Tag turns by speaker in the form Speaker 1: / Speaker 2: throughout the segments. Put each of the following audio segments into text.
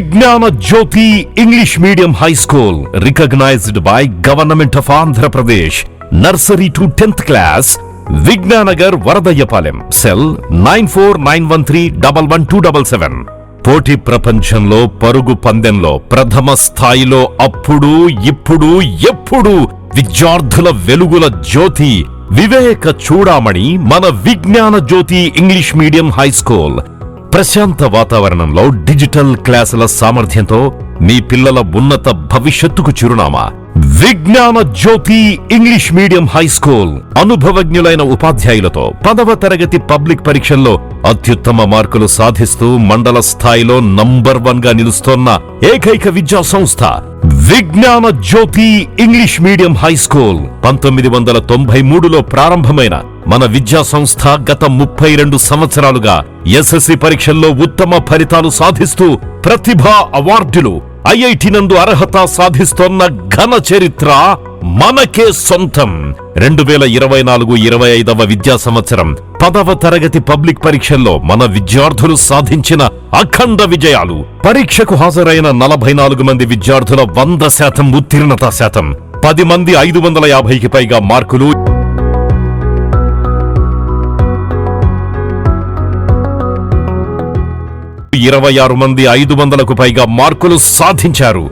Speaker 1: విజ్ఞాన Jyothi English medium high school recognized by government of Andhra Pradesh. Nursery to 10th class. Vignanagar, Varadaiahpalem. Cell 9491311277. పోటీ ప్రపంచంలో పరుగు పందెంలో ప్రథమ స్థాయిలో అప్పుడు ఇప్పుడు ఎప్పుడు విద్యార్థుల వెలుగుల జ్యోతి, వివేక చూడామణి మన విజ్ఞాన Jyothi English medium high school. ప్రశాంత వాతావరణంలో డిజిటల్ క్లాసుల సామర్థ్యంతో మీ పిల్లల ఉన్నత భవిష్యత్తుకు చిరునామా విజ్ఞాన Jyothi English medium high school. అనుభవజ్ఞులైన ఉపాధ్యాయులతో 10వ తరగతి పబ్లిక్ పరీక్షల్లో అత్యుత్తమ మార్కులు సాధిస్తూ మండల స్థాయిలో నంబర్ 1 గా నిలుస్తోన్న ఏకైక విద్యా సంస్థ విజ్ఞాన Jyothi English medium high school. 1993లో ప్రారంభమైన మన విద్యా సంస్థ గత 32 సంవత్సరాలుగా ఎస్ఎస్సి పరీక్షల్లో ఉత్తమ ఫలితాలు సాధిస్తూ ప్రతిభా అవార్డులు, ఐఐటి నందు అర్హత సాధిస్తోన్న ఘన చరిత్ర మనకే సొంతం. 2024-25వ విద్యా సంవత్సరం 10వ తరగతి పబ్లిక్ పరీక్షల్లో మన విద్యార్థులు సాధించిన అఖండ విజయాలు. పరీక్షకు హాజరైన 44 మంది విద్యార్థుల 100% ఉత్తీర్ణత శాతం, 10 మంది 550కి పైగా మార్కులు, 26 మంది 500కు పైగా మార్కులు సాధించారు.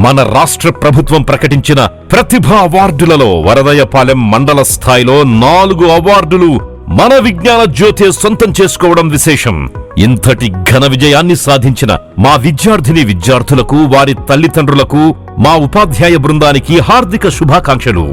Speaker 1: మన రాష్ట్ర ప్రభుత్వం ప్రకటించిన ప్రతిభా అవార్డులలో వరదయ్యపాలెం మండల స్థాయిలో 4 అవార్డులు మన విజ్ఞాన జ్యోతి సొంతం చేసుకోవడం విశేషం. ఇంతటి ఘన విజయాన్ని సాధించిన మా విద్యార్థులకు, వారి తల్లిదండ్రులకు, మా ఉపాధ్యాయ బృందానికి హార్దిక శుభాకాంక్షలు.